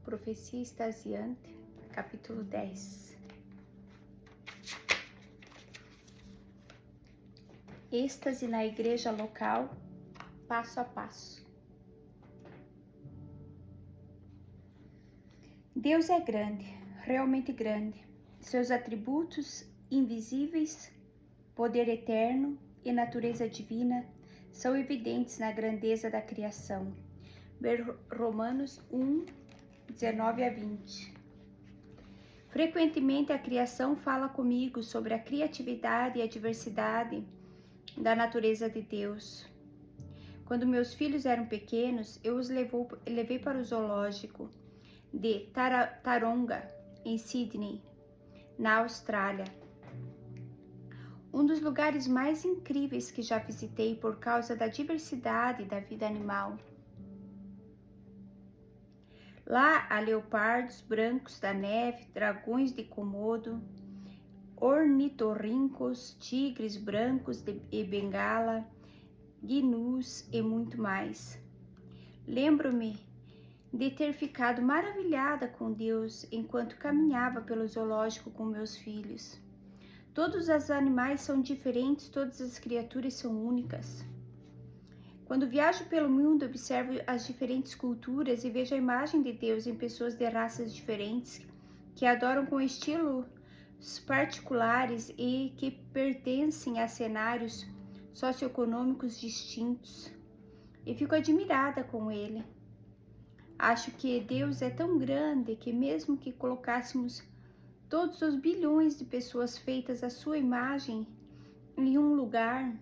Profecia extasiante, capítulo 10. Êxtase na igreja local, passo a passo. Deus é grande, realmente grande. Seus atributos invisíveis, poder eterno e natureza divina são evidentes na grandeza da criação. Romanos 1, 19 a 20. Frequentemente a criação fala comigo sobre a criatividade e a diversidade da natureza de Deus. Quando meus filhos eram pequenos, eu os levei para o zoológico de Taronga, em Sydney, na Austrália. Um dos lugares mais incríveis que já visitei por causa da diversidade da vida animal. Lá há leopardos brancos da neve, dragões de Komodo, ornitorrincos, tigres brancos e bengala, gnus e muito mais. Lembro-me de ter ficado maravilhada com Deus enquanto caminhava pelo zoológico com meus filhos. Todos os animais são diferentes, todas as criaturas são únicas. Quando viajo pelo mundo, observo as diferentes culturas e vejo a imagem de Deus em pessoas de raças diferentes que adoram com estilos particulares e que pertencem a cenários socioeconômicos distintos. E fico admirada com ele. Acho que Deus é tão grande que mesmo que colocássemos todos os bilhões de pessoas feitas à sua imagem em um lugar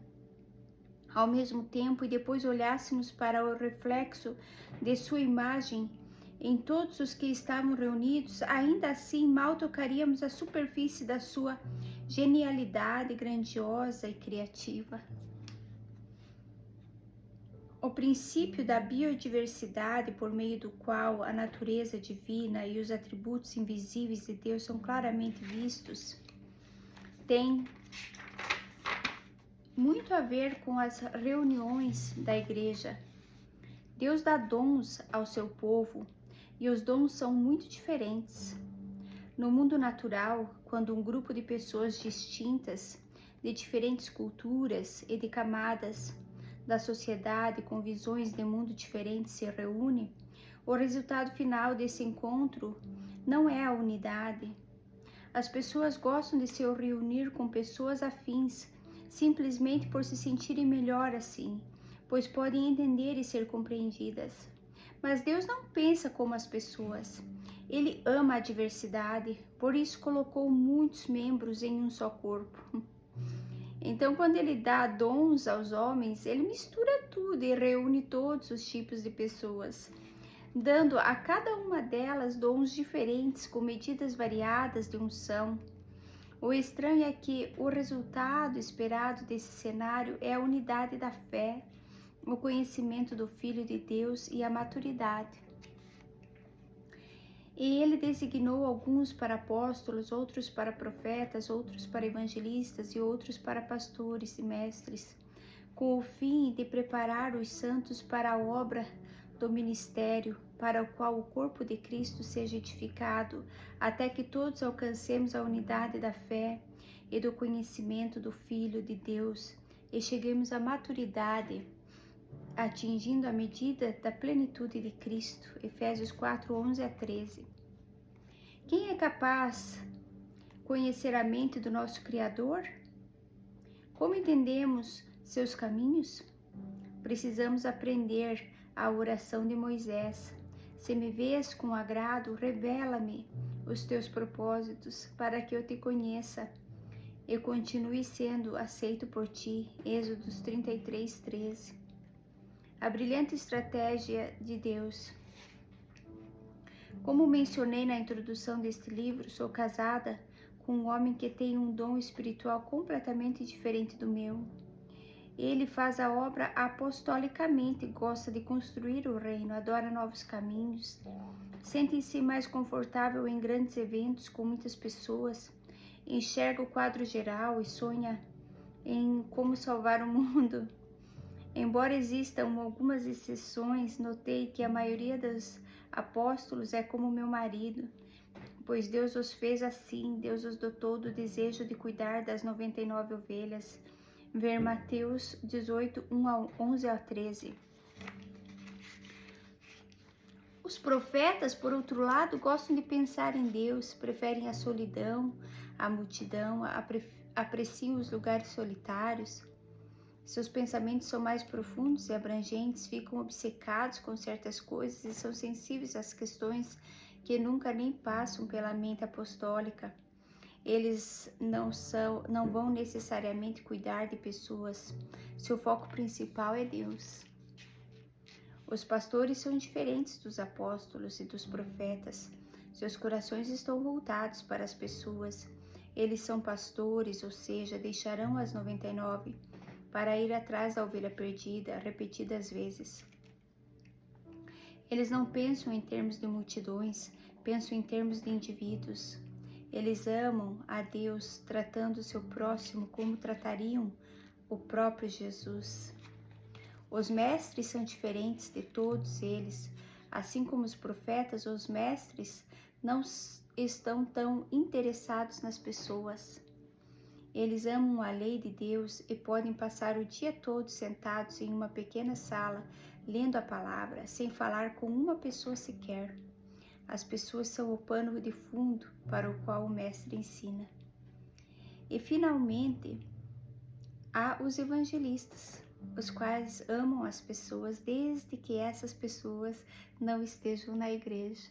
ao mesmo tempo e depois olhássemos para o reflexo de sua imagem em todos os que estavam reunidos, ainda assim mal tocaríamos a superfície da sua genialidade grandiosa e criativa. O princípio da biodiversidade, por meio do qual a natureza divina e os atributos invisíveis de Deus são claramente vistos, tem muito a ver com as reuniões da igreja. Deus dá dons ao seu povo e os dons são muito diferentes. No mundo natural, quando um grupo de pessoas distintas, de diferentes culturas e de camadas da sociedade com visões de mundo diferentes se reúne, o resultado final desse encontro não é a unidade. As pessoas gostam de se reunir com pessoas afins, simplesmente por se sentirem melhor assim, pois podem entender e ser compreendidas. Mas Deus não pensa como as pessoas. Ele ama a diversidade, por isso colocou muitos membros em um só corpo. Então, quando ele dá dons aos homens, ele mistura tudo e reúne todos os tipos de pessoas, dando a cada uma delas dons diferentes com medidas variadas de unção. O estranho é que o resultado esperado desse cenário é a unidade da fé, o conhecimento do Filho de Deus e a maturidade. E ele designou alguns para apóstolos, outros para profetas, outros para evangelistas e outros para pastores e mestres, com o fim de preparar os santos para a obra do ministério, para o qual o corpo de Cristo seja edificado, até que todos alcancemos a unidade da fé e do conhecimento do Filho de Deus e cheguemos à maturidade, atingindo a medida da plenitude de Cristo. Efésios 4, 11 a 13. Quem é capaz de conhecer a mente do nosso Criador? Como entendemos seus caminhos? Precisamos aprender a oração de Moisés. Se me vês com agrado, revela-me os teus propósitos para que eu te conheça e continue sendo aceito por ti. Êxodos 33, 13. A brilhante estratégia de Deus. Como mencionei na introdução deste livro, sou casada com um homem que tem um dom espiritual completamente diferente do meu. Ele faz a obra apostolicamente, gosta de construir o reino, adora novos caminhos, sente-se mais confortável em grandes eventos com muitas pessoas, enxerga o quadro geral e sonha em como salvar o mundo. Embora existam algumas exceções, notei que a maioria dos apóstolos é como meu marido, pois Deus os fez assim, Deus os dotou do desejo de cuidar das 99 ovelhas. Ver Mateus 18, 11 a 13. Os profetas, por outro lado, gostam de pensar em Deus, preferem a solidão, a multidão, apreciam os lugares solitários. Seus pensamentos são mais profundos e abrangentes, ficam obcecados com certas coisas e são sensíveis às questões que nunca nem passam pela mente apostólica. Eles não vão necessariamente cuidar de pessoas. Seu foco principal é Deus. Os pastores são diferentes dos apóstolos e dos profetas. Seus corações estão voltados para as pessoas. Eles são pastores, ou seja, deixarão as 99 para ir atrás da ovelha perdida repetidas vezes. Eles não pensam em termos de multidões, pensam em termos de indivíduos. Eles amam a Deus, tratando o seu próximo como tratariam o próprio Jesus. Os mestres são diferentes de todos eles. Assim como os profetas, os mestres não estão tão interessados nas pessoas. Eles amam a lei de Deus e podem passar o dia todo sentados em uma pequena sala, lendo a palavra, sem falar com uma pessoa sequer. As pessoas são o pano de fundo para o qual o mestre ensina. E, finalmente, há os evangelistas, os quais amam as pessoas desde que essas pessoas não estejam na igreja.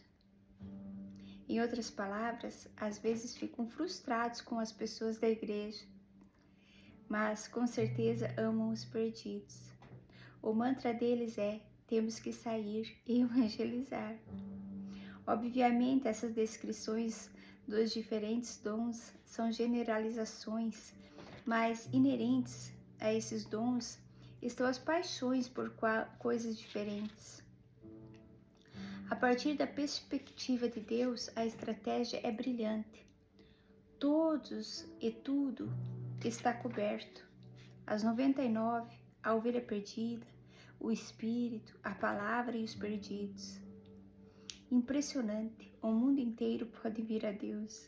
Em outras palavras, às vezes ficam frustrados com as pessoas da igreja, mas com certeza amam os perdidos. O mantra deles é: temos que sair e evangelizar. Obviamente, essas descrições dos diferentes dons são generalizações, mas inerentes a esses dons estão as paixões por coisas diferentes. A partir da perspectiva de Deus, a estratégia é brilhante. Todos e tudo está coberto. As 99, a ovelha perdida, o Espírito, a palavra e os perdidos. Impressionante, o mundo inteiro pode vir a Deus,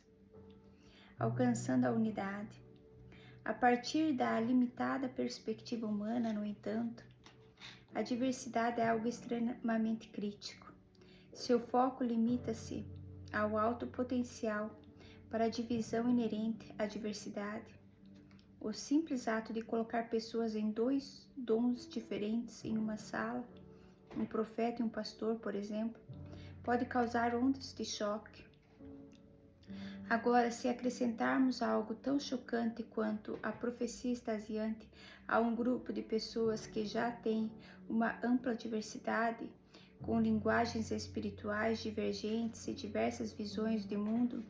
alcançando a unidade. A partir da limitada perspectiva humana, no entanto, a diversidade é algo extremamente crítico. Seu foco limita-se ao alto potencial para a divisão inerente à diversidade. O simples ato de colocar pessoas em dois dons diferentes em uma sala, um profeta e um pastor, por exemplo, pode causar ondas de choque. Agora, se acrescentarmos algo tão chocante quanto a profecia extasiante a um grupo de pessoas que já tem uma ampla diversidade, com linguagens espirituais divergentes e diversas visões de mundo,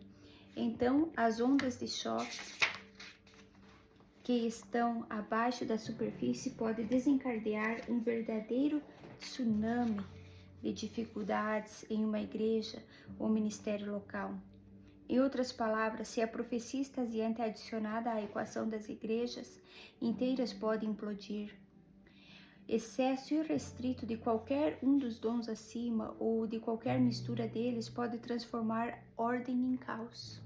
então as ondas de choque que estão abaixo da superfície podem desencadear um verdadeiro tsunami de dificuldades em uma igreja ou ministério local. Em outras palavras, se a profecia extasiante é adicionada à equação das igrejas, inteiras podem implodir. Excesso irrestrito de qualquer um dos dons acima ou de qualquer mistura deles pode transformar ordem em caos.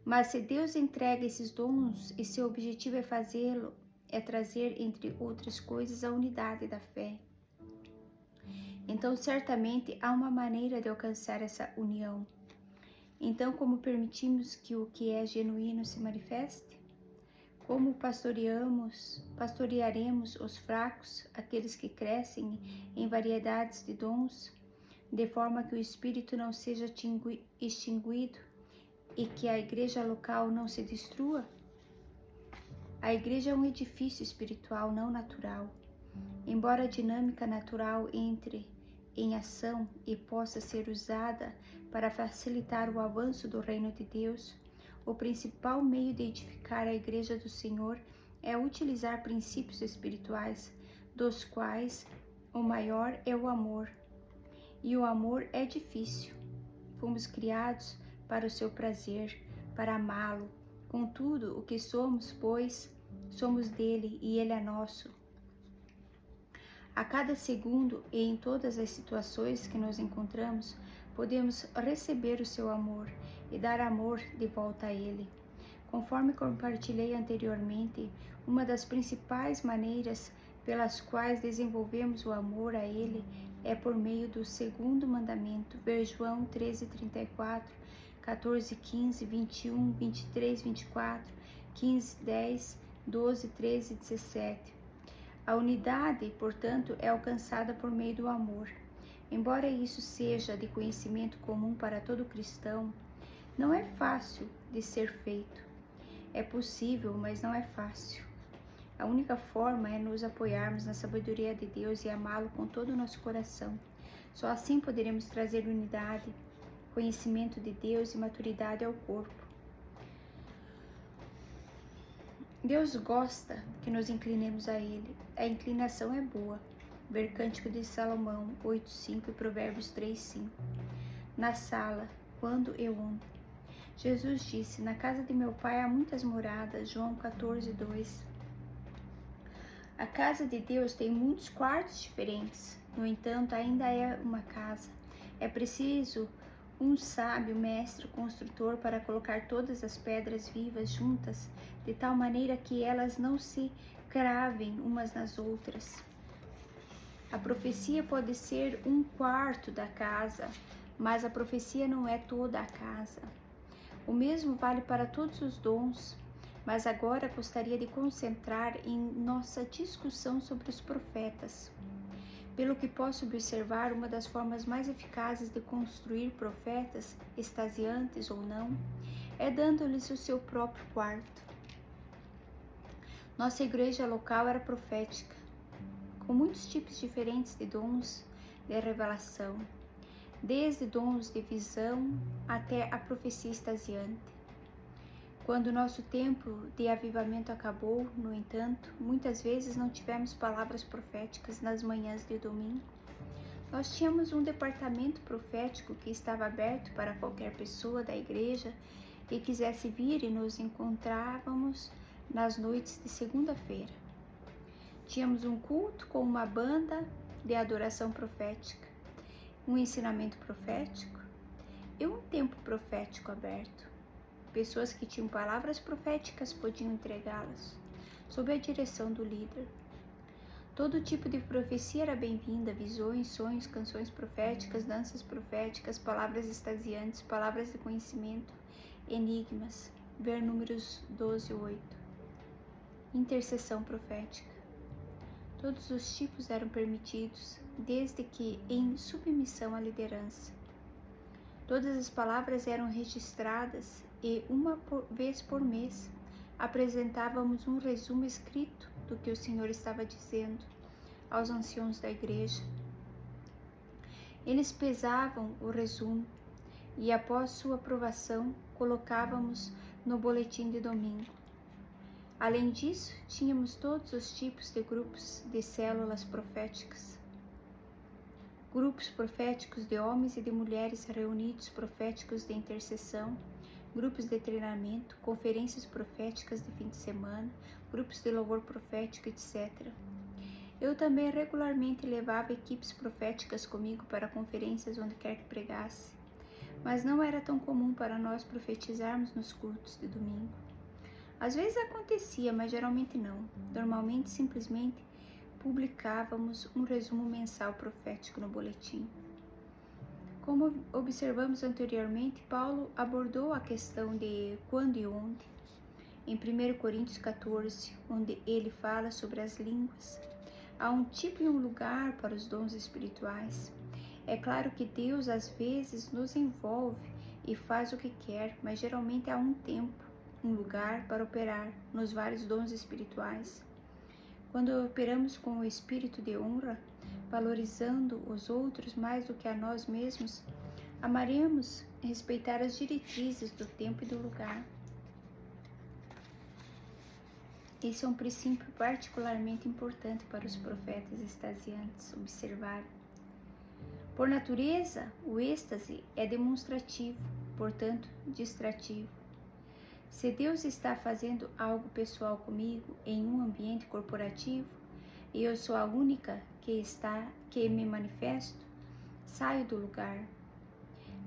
Mas se Deus entrega esses dons e seu objetivo é trazer, entre outras coisas, a unidade da fé, então certamente há uma maneira de alcançar essa união. Então, como permitimos que o que é genuíno se manifeste? Como pastorearemos os fracos, aqueles que crescem em variedades de dons, de forma que o espírito não seja extinguido e que a igreja local não se destrua? A igreja é um edifício espiritual não natural. Embora a dinâmica natural entre em ação e possa ser usada para facilitar o avanço do reino de Deus, o principal meio de edificar a igreja do Senhor é utilizar princípios espirituais, dos quais o maior é o amor. E o amor é difícil. Fomos criados para o seu prazer, para amá-lo. Contudo, o que somos, pois, somos dele e ele é nosso. A cada segundo e em todas as situações que nos encontramos, podemos receber o seu amor e dar amor de volta a Ele. Conforme compartilhei anteriormente, uma das principais maneiras pelas quais desenvolvemos o amor a Ele é por meio do segundo mandamento, ver João 13:34, 14:15, 21, 23, 24, 15, 10, 12, 13 e 17. A unidade, portanto, é alcançada por meio do amor. Embora isso seja de conhecimento comum para todo cristão, não é fácil de ser feito. É possível, mas não é fácil. A única forma é nos apoiarmos na sabedoria de Deus e amá-lo com todo o nosso coração. Só assim poderemos trazer unidade, conhecimento de Deus e maturidade ao corpo. Deus gosta que nos inclinemos a Ele. A inclinação é boa. Ver Cântico de Salomão 8:5 e Provérbios 3:5. Na sala, quando e onde? Jesus disse: na casa de meu pai há muitas moradas. João 14:2. A casa de Deus tem muitos quartos diferentes. No entanto, ainda é uma casa. É preciso um sábio mestre construtor para colocar todas as pedras vivas juntas, de tal maneira que elas não se cravem umas nas outras. A profecia pode ser um quarto da casa, mas a profecia não é toda a casa. O mesmo vale para todos os dons, mas agora gostaria de concentrar em nossa discussão sobre os profetas. Pelo que posso observar, uma das formas mais eficazes de construir profetas, extasiantes ou não, é dando-lhes o seu próprio quarto. Nossa igreja local era profética, com muitos tipos diferentes de dons de revelação, desde dons de visão até a profecia extasiante. Quando nosso tempo de avivamento acabou, no entanto, muitas vezes não tivemos palavras proféticas nas manhãs de domingo. Nós tínhamos um departamento profético que estava aberto para qualquer pessoa da igreja que quisesse vir, e nos encontrávamos nas noites de segunda-feira. Tínhamos um culto com uma banda de adoração profética, um ensinamento profético e um tempo profético aberto. Pessoas que tinham palavras proféticas podiam entregá-las, sob a direção do líder. Todo tipo de profecia era bem-vinda: visões, sonhos, canções proféticas, danças proféticas, palavras extasiantes, palavras de conhecimento, enigmas. Ver Números 12:8. Intercessão profética. Todos os tipos eram permitidos, desde que em submissão à liderança. Todas as palavras eram registradas e uma vez por mês apresentávamos um resumo escrito do que o Senhor estava dizendo aos anciãos da igreja. Eles pesavam o resumo e, após sua aprovação, colocávamos no boletim de domingo. Além disso, tínhamos todos os tipos de grupos de células proféticas. Grupos proféticos de homens e de mulheres reunidos, proféticos de intercessão, grupos de treinamento, conferências proféticas de fim de semana, grupos de louvor profético, etc. Eu também regularmente levava equipes proféticas comigo para conferências onde quer que pregasse, mas não era tão comum para nós profetizarmos nos cultos de domingo. Às vezes acontecia, mas geralmente não. Normalmente, simplesmente, publicávamos um resumo mensal profético no boletim. Como observamos anteriormente, Paulo abordou a questão de quando e onde, em 1 Coríntios 14, onde ele fala sobre as línguas. Há um tipo e um lugar para os dons espirituais. É claro que Deus às vezes nos envolve e faz o que quer, mas geralmente há um tempo, um lugar para operar nos vários dons espirituais. Quando operamos com o espírito de honra, valorizando os outros mais do que a nós mesmos, amaremos respeitar as diretrizes do tempo e do lugar. Esse é um princípio particularmente importante para os profetas extasiantes observar. Por natureza, o êxtase é demonstrativo, portanto, distrativo. Se Deus está fazendo algo pessoal comigo em um ambiente corporativo, e eu sou a única que me manifesto, saio do lugar.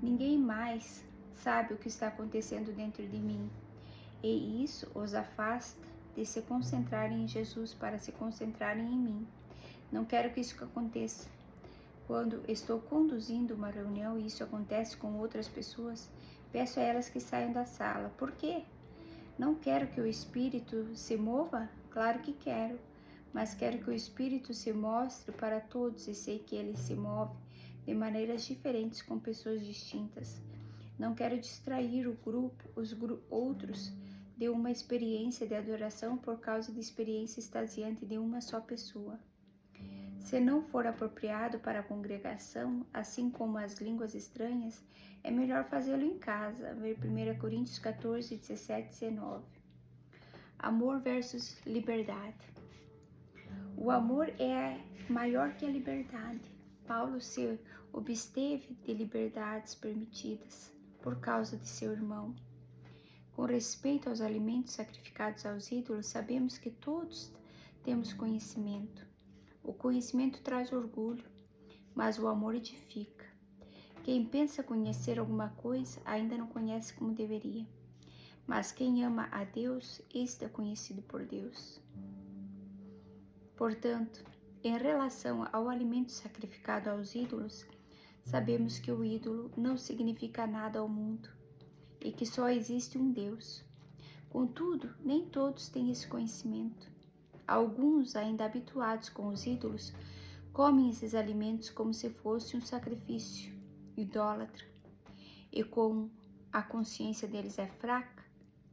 Ninguém mais sabe o que está acontecendo dentro de mim, e isso os afasta de se concentrarem em Jesus para se concentrarem em mim. Não quero que isso aconteça. Quando estou conduzindo uma reunião e isso acontece com outras pessoas, peço a elas que saiam da sala. Por quê? Não quero que o Espírito se mova? Claro que quero, mas quero que o Espírito se mostre para todos e sei que ele se move de maneiras diferentes com pessoas distintas. Não quero distrair o grupo, outros, de uma experiência de adoração por causa de experiência extasiante de uma só pessoa. Se não for apropriado para a congregação, assim como as línguas estranhas, é melhor fazê-lo em casa. Ver 1 Coríntios 14, 17 e 19. Amor versus liberdade. O amor é maior que a liberdade. Paulo se absteve de liberdades permitidas por causa de seu irmão. Com respeito aos alimentos sacrificados aos ídolos, sabemos que todos temos conhecimento. O conhecimento traz orgulho, mas o amor edifica. Quem pensa conhecer alguma coisa ainda não conhece como deveria. Mas quem ama a Deus, este é conhecido por Deus. Portanto, em relação ao alimento sacrificado aos ídolos, sabemos que o ídolo não significa nada ao mundo e que só existe um Deus. Contudo, nem todos têm esse conhecimento. Alguns, ainda habituados com os ídolos, comem esses alimentos como se fosse um sacrifício idólatra. E como a consciência deles é fraca,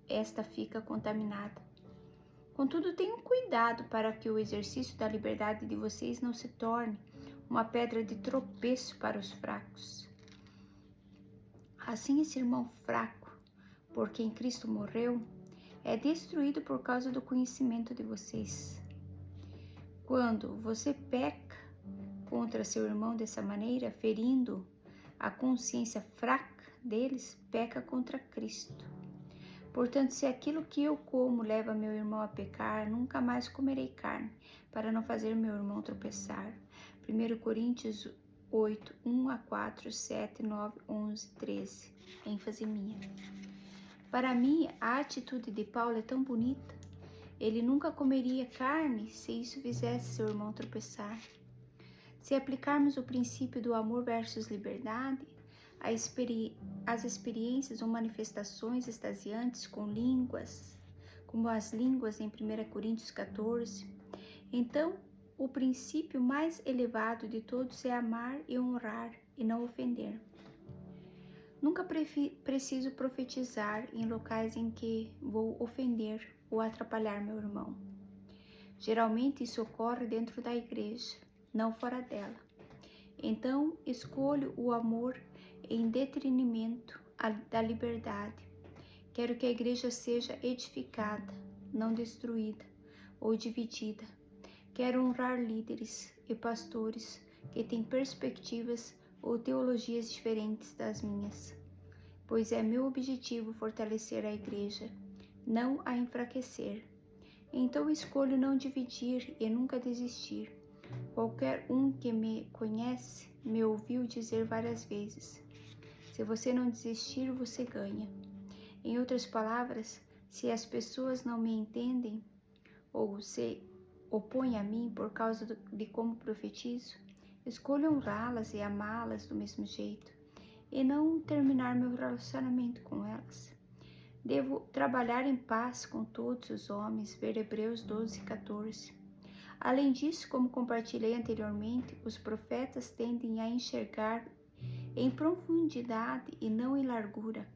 esta fica contaminada. Contudo, tenham cuidado para que o exercício da liberdade de vocês não se torne uma pedra de tropeço para os fracos. Assim, esse irmão fraco, por quem Cristo morreu, é destruído por causa do conhecimento de vocês. Quando você peca contra seu irmão dessa maneira, ferindo a consciência fraca deles, peca contra Cristo. Portanto, se aquilo que eu como leva meu irmão a pecar, nunca mais comerei carne, para não fazer meu irmão tropeçar. 1 Coríntios 8, 1 a 4, 7, 9, 11, 13. ênfase minha. Para mim, a atitude de Paulo é tão bonita. Ele nunca comeria carne se isso fizesse seu irmão tropeçar. Se aplicarmos o princípio do amor versus liberdade, as experiências ou manifestações extasiantes com línguas, como as línguas em 1 Coríntios 14, então o princípio mais elevado de todos é amar e honrar e não ofender. Nunca preciso profetizar em locais em que vou ofender ou atrapalhar meu irmão. Geralmente isso ocorre dentro da igreja, não fora dela. Então escolho o amor em detrimento da liberdade. Quero que a igreja seja edificada, não destruída ou dividida. Quero honrar líderes e pastores que têm perspectivas ou teologias diferentes das minhas, pois é meu objetivo fortalecer a igreja, não a enfraquecer. Então escolho não dividir e nunca desistir. Qualquer um que me conhece me ouviu dizer várias vezes: se você não desistir, você ganha. Em outras palavras, se as pessoas não me entendem ou se opõem a mim por causa de como profetizo, escolho honrá-las e amá-las do mesmo jeito e não terminar meu relacionamento com elas. Devo trabalhar em paz com todos os homens, ver Hebreus 12, 14. Além disso, como compartilhei anteriormente, os profetas tendem a enxergar em profundidade e não em largura.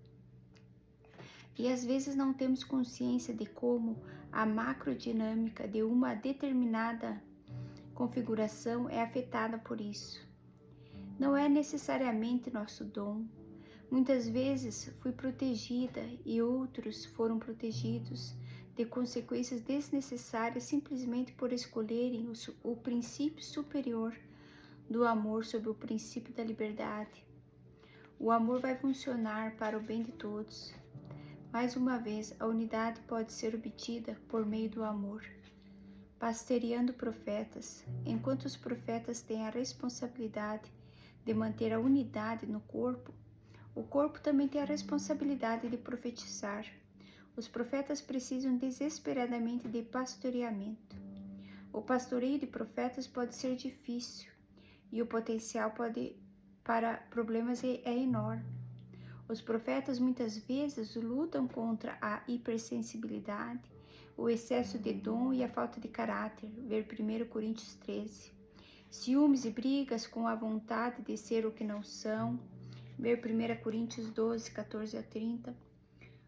E às vezes não temos consciência de como a macrodinâmica de uma determinada configuração é afetada por isso. Não é necessariamente nosso dom. Muitas vezes fui protegida e outros foram protegidos de consequências desnecessárias simplesmente por escolherem o princípio superior do amor sobre o princípio da liberdade. O amor vai funcionar para o bem de todos. Mais uma vez, a unidade pode ser obtida por meio do amor. pastoreando profetas. Enquanto os profetas têm a responsabilidade de manter a unidade no corpo, o corpo também tem a responsabilidade de profetizar. Os profetas precisam desesperadamente de pastoreamento. O pastoreio de profetas pode ser difícil e o potencial para problemas é enorme. Os profetas muitas vezes lutam contra a hipersensibilidade, o excesso de dom e a falta de caráter, ver 1 Coríntios 13. Ciúmes e brigas com a vontade de ser o que não são, ver 1 Coríntios 12, 14 a 30.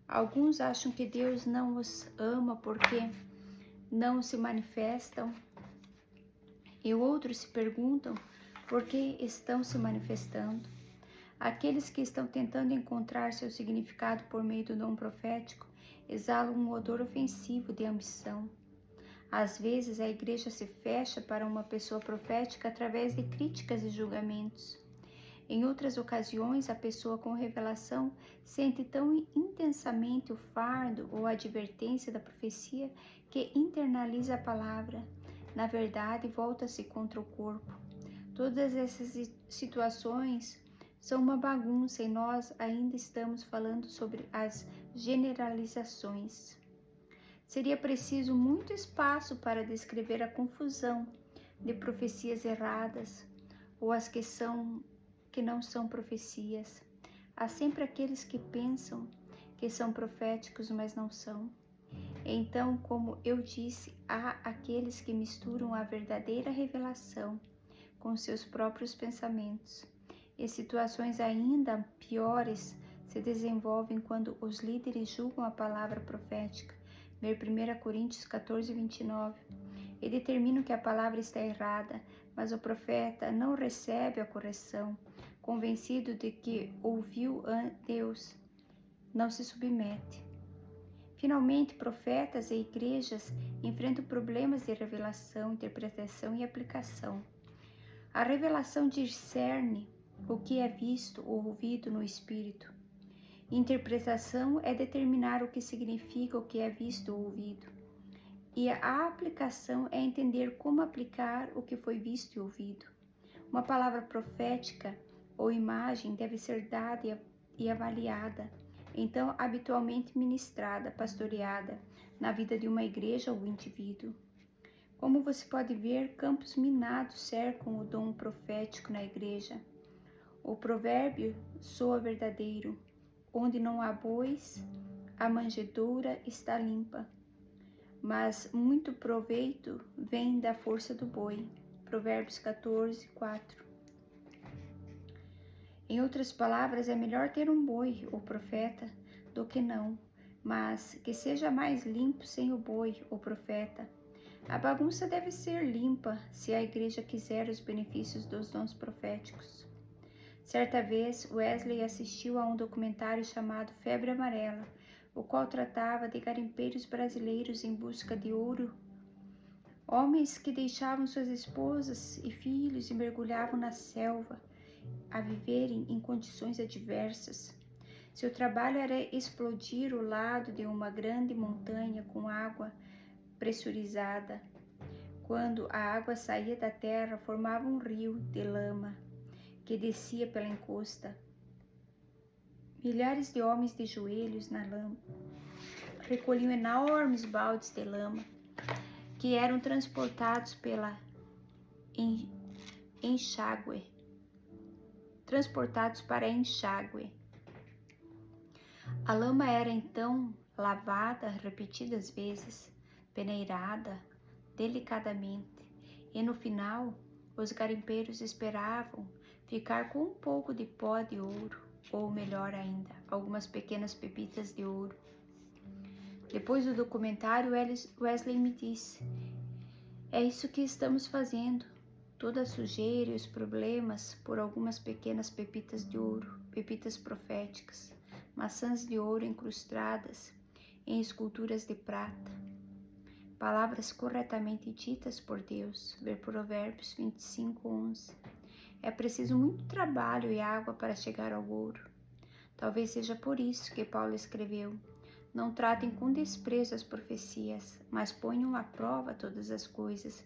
Alguns acham que Deus não os ama porque não se manifestam, e outros se perguntam por que estão se manifestando. Aqueles que estão tentando encontrar seu significado por meio do dom profético exalam um odor ofensivo de ambição. Às vezes, a igreja se fecha para uma pessoa profética através de críticas e julgamentos. Em outras ocasiões, a pessoa com revelação sente tão intensamente o fardo ou a advertência da profecia que internaliza a palavra. Na verdade, volta-se contra o corpo. Todas essas situações são uma bagunça e nós ainda estamos falando sobre as generalizações. Seria preciso muito espaço para descrever a confusão de profecias erradas ou as que não são profecias. Há sempre aqueles que pensam que são proféticos, mas não são. Então, como eu disse, há aqueles que misturam a verdadeira revelação com seus próprios pensamentos. E situações ainda piores se desenvolvem quando os líderes julgam a palavra profética. Ver 1 Coríntios 14, 29. E determinam que a palavra está errada, mas o profeta não recebe a correção, convencido de que ouviu Deus, não se submete. Finalmente, profetas e igrejas enfrentam problemas de revelação, interpretação e aplicação. A revelação discerne o que é visto ou ouvido no Espírito. Interpretação é determinar o que significa o que é visto ou ouvido. E a aplicação é entender como aplicar o que foi visto e ouvido. Uma palavra profética ou imagem deve ser dada e avaliada, então habitualmente ministrada, pastoreada na vida de uma igreja ou indivíduo. Como você pode ver, campos minados cercam o dom profético na igreja. O provérbio soa verdadeiro: onde não há bois, a manjedoura está limpa, mas muito proveito vem da força do boi. Provérbios 14, 4. Em outras palavras, é melhor ter um boi, ou profeta, do que não, mas que seja mais limpo sem o boi, ou profeta. A bagunça deve ser limpa se a igreja quiser os benefícios dos dons proféticos. Certa vez, Wesley assistiu a um documentário chamado Febre Amarela, o qual tratava de garimpeiros brasileiros em busca de ouro. Homens que deixavam suas esposas e filhos e mergulhavam na selva, a viverem em condições adversas. Seu trabalho era explodir o lado de uma grande montanha com água pressurizada. Quando a água saía da terra, formava um rio de lama que descia pela encosta. Milhares de homens de joelhos na lama recolhiam enormes baldes de lama que eram transportados pela enxágue. Transportados para enxágue. A lama era então lavada repetidas vezes, peneirada delicadamente, e no final os garimpeiros esperavam ficar com um pouco de pó de ouro, ou melhor ainda, algumas pequenas pepitas de ouro. Depois do documentário, Wesley me disse: é isso que estamos fazendo. Toda a sujeira e os problemas por algumas pequenas pepitas de ouro, pepitas proféticas, maçãs de ouro incrustadas em esculturas de prata. Palavras corretamente ditas por Deus, ver Provérbios 25, 11. É preciso muito trabalho e água para chegar ao ouro. Talvez seja por isso que Paulo escreveu: Não tratem com desprezo as profecias, mas ponham à prova todas as coisas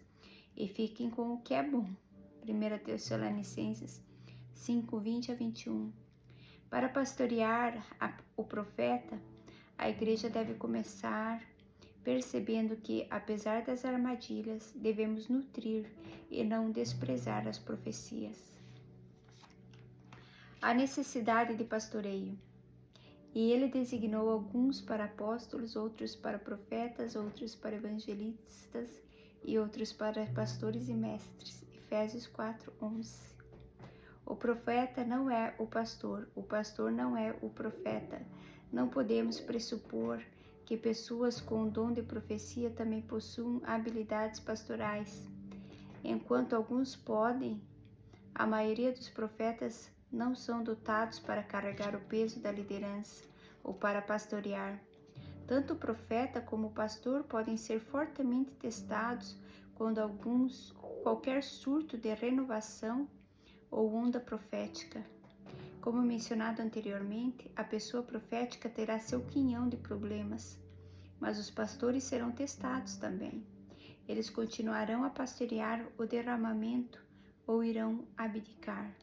e fiquem com o que é bom. 1 Tessalonicenses 5, 20 a 21. Para pastorear o profeta, a igreja deve começar percebendo que, apesar das armadilhas, devemos nutrir e não desprezar as profecias. A necessidade de pastoreio. E ele designou alguns para apóstolos, outros para profetas, outros para evangelistas e outros para pastores e mestres. Efésios 4, 11. O profeta não é o pastor não é o profeta. Não podemos pressupor que pessoas com o dom de profecia também possuam habilidades pastorais. Enquanto alguns podem, a maioria dos profetas não são dotados para carregar o peso da liderança ou para pastorear. Tanto o profeta como o pastor podem ser fortemente testados quando qualquer surto de renovação ou onda profética. Como mencionado anteriormente, a pessoa profética terá seu quinhão de problemas, mas os pastores serão testados também. Eles continuarão a pastorear o derramamento ou irão abdicar?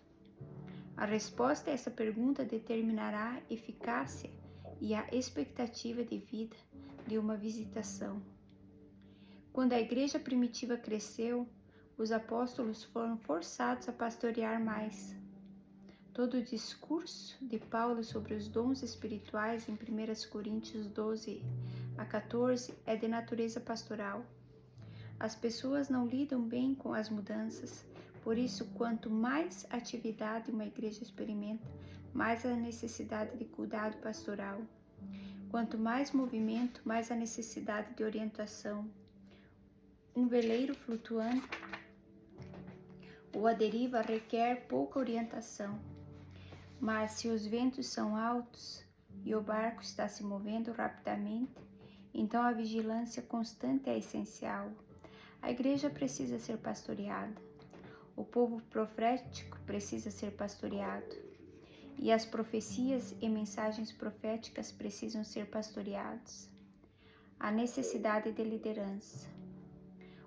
A resposta a essa pergunta determinará a eficácia e a expectativa de vida de uma visitação. Quando a igreja primitiva cresceu, os apóstolos foram forçados a pastorear mais. Todo o discurso de Paulo sobre os dons espirituais em 1 Coríntios 12 a 14 é de natureza pastoral. As pessoas não lidam bem com as mudanças, por isso, quanto mais atividade uma igreja experimenta, mais a necessidade de cuidado pastoral. Quanto mais movimento, mais a necessidade de orientação. Um veleiro flutuante ou a deriva requer pouca orientação. Mas se os ventos são altos e o barco está se movendo rapidamente, então a vigilância constante é essencial. A igreja precisa ser pastoreada. O povo profético precisa ser pastoreado. E as profecias e mensagens proféticas precisam ser pastoreados. A necessidade de liderança.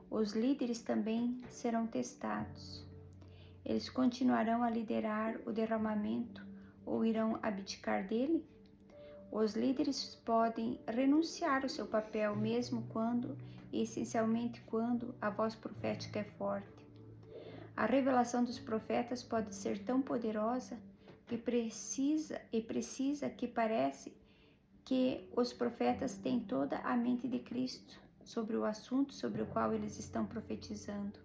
Os líderes também serão testados. Eles continuarão a liderar o derramamento ou irão abdicar dele? Os líderes podem renunciar ao seu papel mesmo quando, e essencialmente quando, a voz profética é forte. A revelação dos profetas pode ser tão poderosa que precisa que parece que os profetas têm toda a mente de Cristo sobre o assunto sobre o qual eles estão profetizando.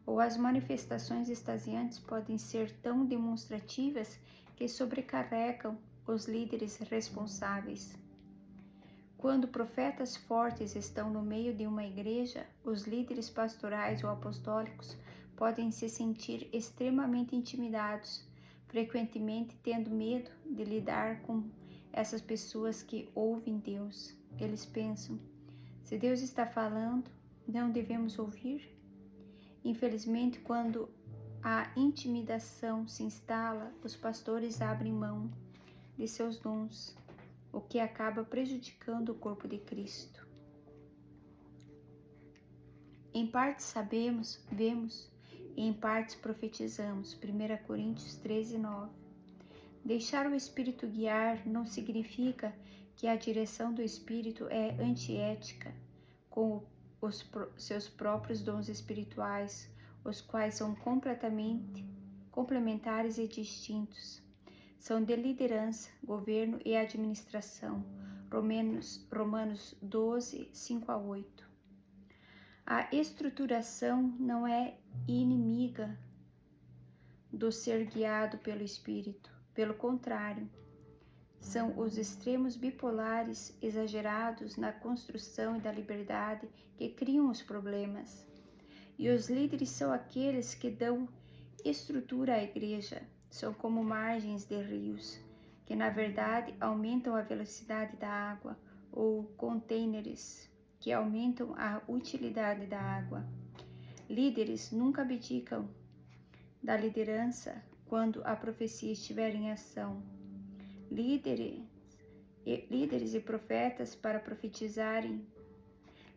Ou as manifestações extasiantes podem ser tão demonstrativas que sobrecarregam os líderes responsáveis. Quando profetas fortes estão no meio de uma igreja, os líderes pastorais ou apostólicos podem se sentir extremamente intimidados, frequentemente tendo medo de lidar com essas pessoas que ouvem Deus. Eles pensam: se Deus está falando, não devemos ouvir? Infelizmente, quando a intimidação se instala, os pastores abrem mão de seus dons, o que acaba prejudicando o corpo de Cristo. Em parte sabemos, vemos, e em partes profetizamos. 1 Coríntios 13, 9. Deixar o Espírito guiar não significa que a direção do Espírito é antiética com os seus próprios dons espirituais, os quais são completamente complementares e distintos. São de liderança, governo e administração. Romanos 12, 5 a 8. A estruturação não é inimiga do ser guiado pelo Espírito. Pelo contrário, são os extremos bipolares exagerados na construção e da liberdade que criam os problemas. E os líderes são aqueles que dão estrutura à igreja. São como margens de rios, que na verdade aumentam a velocidade da água, ou containers que aumentam a utilidade da água. Líderes nunca abdicam da liderança quando a profecia estiver em ação. Líderes líderes e profetas para profetizarem.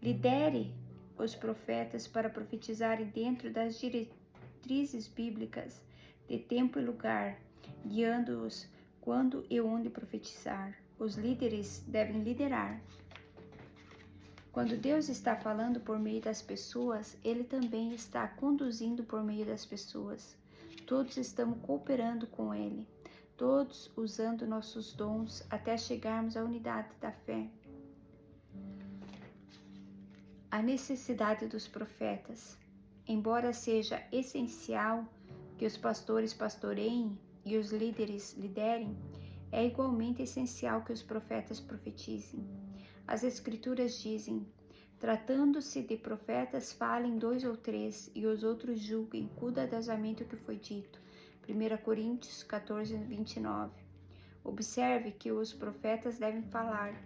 Lidere os profetas para profetizarem dentro das diretrizes bíblicas de tempo e lugar, guiando-os quando e onde profetizar. Os líderes devem liderar. Quando Deus está falando por meio das pessoas, Ele também está conduzindo por meio das pessoas. Todos estamos cooperando com Ele, todos usando nossos dons até chegarmos à unidade da fé. A necessidade dos profetas. Embora seja essencial que os pastores pastoreiem e os líderes liderem, é igualmente essencial que os profetas profetizem. As Escrituras dizem: tratando-se de profetas, falem 2 ou 3, e os outros julguem cuidadosamente o que foi dito. 1 Coríntios 14, 29. Observe que os profetas devem falar.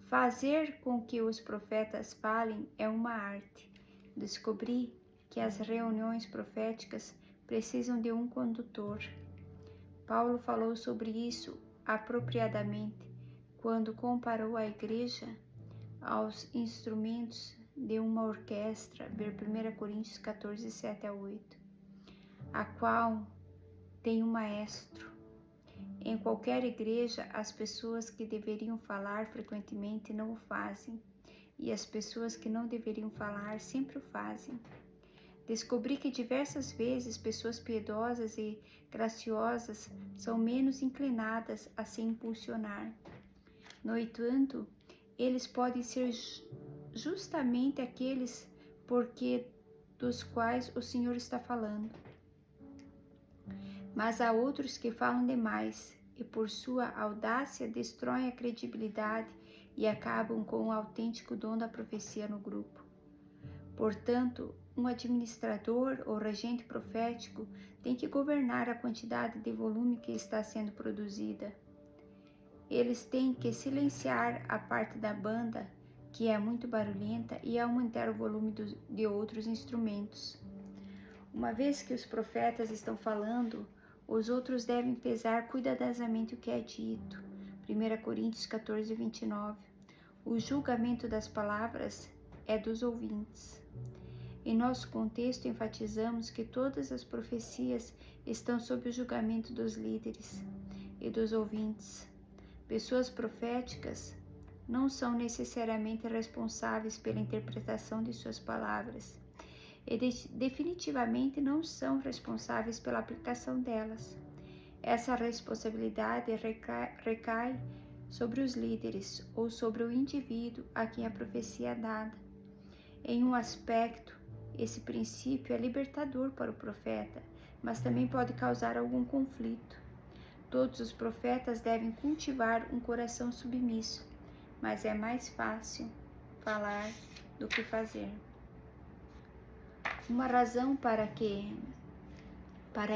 Fazer com que os profetas falem é uma arte. Descobri que as reuniões proféticas precisam de um condutor. Paulo falou sobre isso apropriadamente quando comparou a igreja aos instrumentos de uma orquestra, ver 1 Coríntios 14, 7 a 8, a qual tem um maestro. Em qualquer igreja, as pessoas que deveriam falar frequentemente não o fazem, e as pessoas que não deveriam falar sempre o fazem. Descobri que diversas vezes pessoas piedosas e graciosas são menos inclinadas a se impulsionar. No entanto, eles podem ser justamente aqueles dos quais o Senhor está falando. Mas há outros que falam demais e por sua audácia destroem a credibilidade e acabam com o autêntico dom da profecia no grupo. Portanto, um administrador ou regente profético tem que governar a quantidade de volume que está sendo produzida. Eles têm que silenciar a parte da banda que é muito barulhenta e aumentar o volume de outros instrumentos. Uma vez que os profetas estão falando, os outros devem pesar cuidadosamente o que é dito. 1 Coríntios 14, 29. O julgamento das palavras é dos ouvintes. Em nosso contexto, enfatizamos que todas as profecias estão sob o julgamento dos líderes e dos ouvintes. Pessoas proféticas não são necessariamente responsáveis pela interpretação de suas palavras e definitivamente não são responsáveis pela aplicação delas. Essa responsabilidade recai sobre os líderes ou sobre o indivíduo a quem a profecia é dada. Em um aspecto, esse princípio é libertador para o profeta, mas também pode causar algum conflito. Todos os profetas devem cultivar um coração submisso, mas é mais fácil falar do que fazer. Uma razão para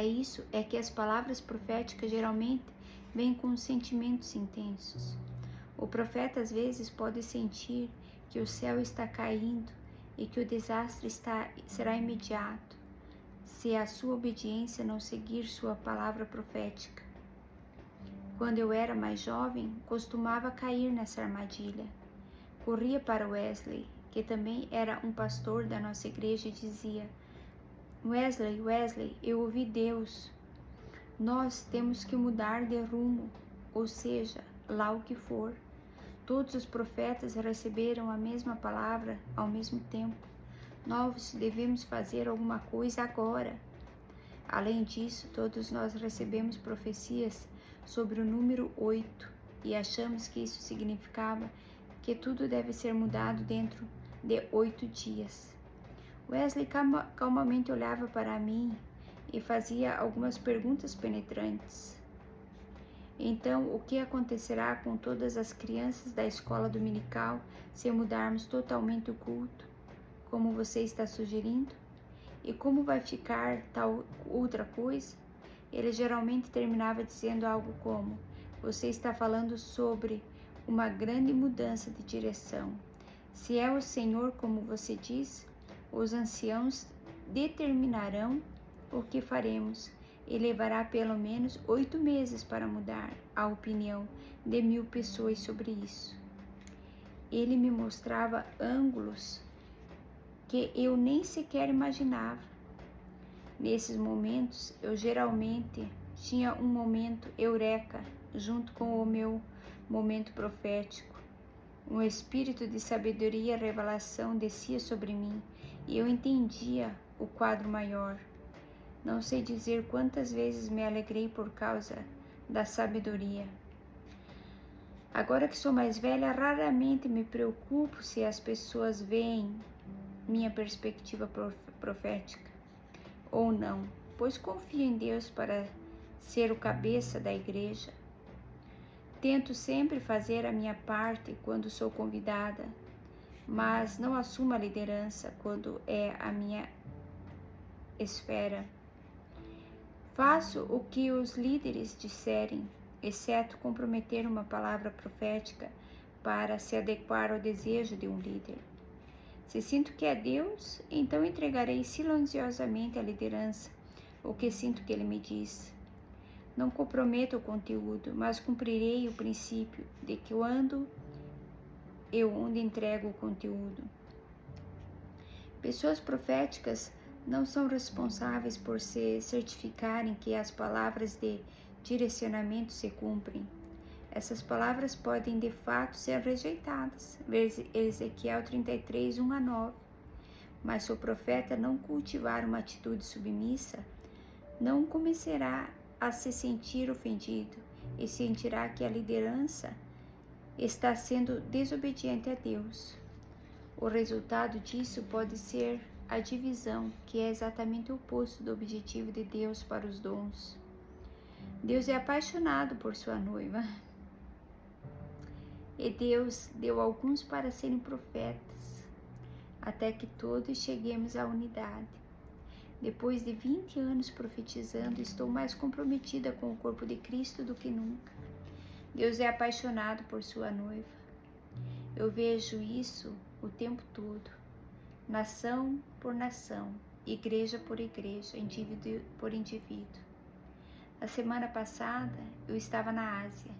isso é que as palavras proféticas geralmente vêm com sentimentos intensos. O profeta às vezes pode sentir que o céu está caindo e que o desastre será imediato se a sua obediência não seguir sua palavra profética. Quando eu era mais jovem, costumava cair nessa armadilha. Corria para Wesley, que também era um pastor da nossa igreja, e dizia: Wesley, eu ouvi Deus. Nós temos que mudar de rumo, ou seja, lá o que for. Todos os profetas receberam a mesma palavra ao mesmo tempo. Nós devemos fazer alguma coisa agora. Além disso, todos nós recebemos profecias sobre o número 8 e achamos que isso significava que tudo deve ser mudado dentro de 8 dias. Wesley calmamente olhava para mim e fazia algumas perguntas penetrantes. Então, o que acontecerá com todas as crianças da escola dominical se mudarmos totalmente o culto, como você está sugerindo? E como vai ficar tal outra coisa? Ele geralmente terminava dizendo algo como: você está falando sobre uma grande mudança de direção. Se é o Senhor como você diz, os anciãos determinarão o que faremos. e levará pelo menos 8 meses para mudar a opinião de 1000 pessoas sobre isso. Ele me mostrava ângulos que eu nem sequer imaginava. Nesses momentos, eu geralmente tinha um momento eureka junto com o meu momento profético. Um espírito de sabedoria e revelação descia sobre mim e eu entendia o quadro maior. Não sei dizer quantas vezes me alegrei por causa da sabedoria. Agora que sou mais velha, raramente me preocupo se as pessoas veem minha perspectiva profética ou não, pois confio em Deus para ser o cabeça da igreja. Tento sempre fazer a minha parte quando sou convidada, mas não assumo a liderança quando é a minha esfera. Faço o que os líderes disserem, exceto comprometer uma palavra profética para se adequar ao desejo de um líder. Se sinto que é Deus, então entregarei silenciosamente a liderança, o que sinto que Ele me diz. Não comprometo o conteúdo, mas cumprirei o princípio de que onde entrego o conteúdo. Pessoas proféticas não são responsáveis por se certificarem que as palavras de direcionamento se cumprem. Essas palavras podem de fato ser rejeitadas. Ezequiel 33, 1-9. Mas se o profeta não cultivar uma atitude submissa, não começará a se sentir ofendido e sentirá que a liderança está sendo desobediente a Deus. O resultado disso pode ser a divisão, que é exatamente o oposto do objetivo de Deus para os dons. Deus é apaixonado por sua noiva. E Deus deu alguns para serem profetas, até que todos cheguemos à unidade. Depois de 20 anos profetizando, estou mais comprometida com o corpo de Cristo do que nunca. Deus é apaixonado por sua noiva. Eu vejo isso o tempo todo, nação por nação, igreja por igreja, indivíduo por indivíduo. Na semana passada, eu estava na Ásia,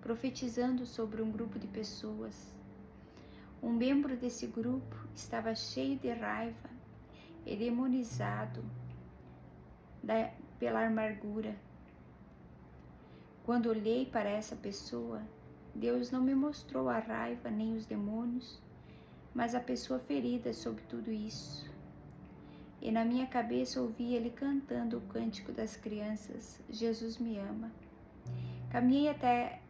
profetizando sobre um grupo de pessoas. Um membro desse grupo estava cheio de raiva e demonizado pela amargura. Quando olhei para essa pessoa, Deus não me mostrou a raiva nem os demônios, mas a pessoa ferida sob tudo isso. E na minha cabeça ouvi ele cantando o cântico das crianças, Jesus me ama. Caminhei até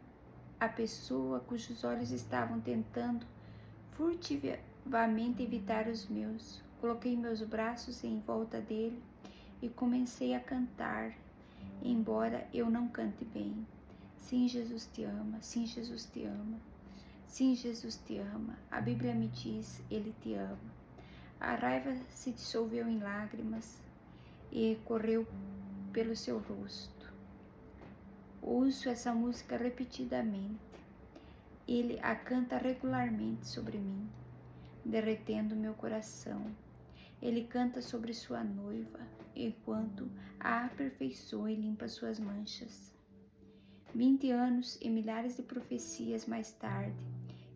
a pessoa cujos olhos estavam tentando furtivamente evitar os meus. Coloquei meus braços em volta dele e comecei a cantar, embora eu não cante bem. Sim, Jesus te ama, sim, Jesus te ama, sim, Jesus te ama. A Bíblia me diz, Ele te ama. A raiva se dissolveu em lágrimas e correu pelo seu rosto. Ouço essa música repetidamente. Ele a canta regularmente sobre mim, derretendo meu coração. Ele canta sobre sua noiva, enquanto a aperfeiçoa e limpa suas manchas. 20 anos e milhares de profecias mais tarde,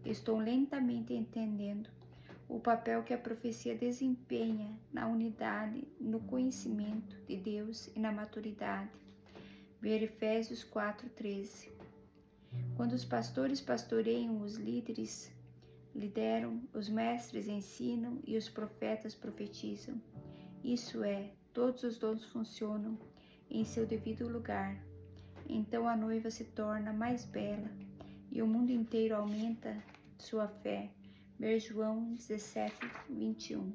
estou lentamente entendendo o papel que a profecia desempenha na unidade, no conhecimento de Deus e na maturidade. Ver Efésios 4:13. Quando os pastores pastoreiam, os líderes lideram, os mestres ensinam e os profetas profetizam. Isso é, todos os dons funcionam em seu devido lugar. Então a noiva se torna mais bela e o mundo inteiro aumenta sua fé. Ver João 17:21.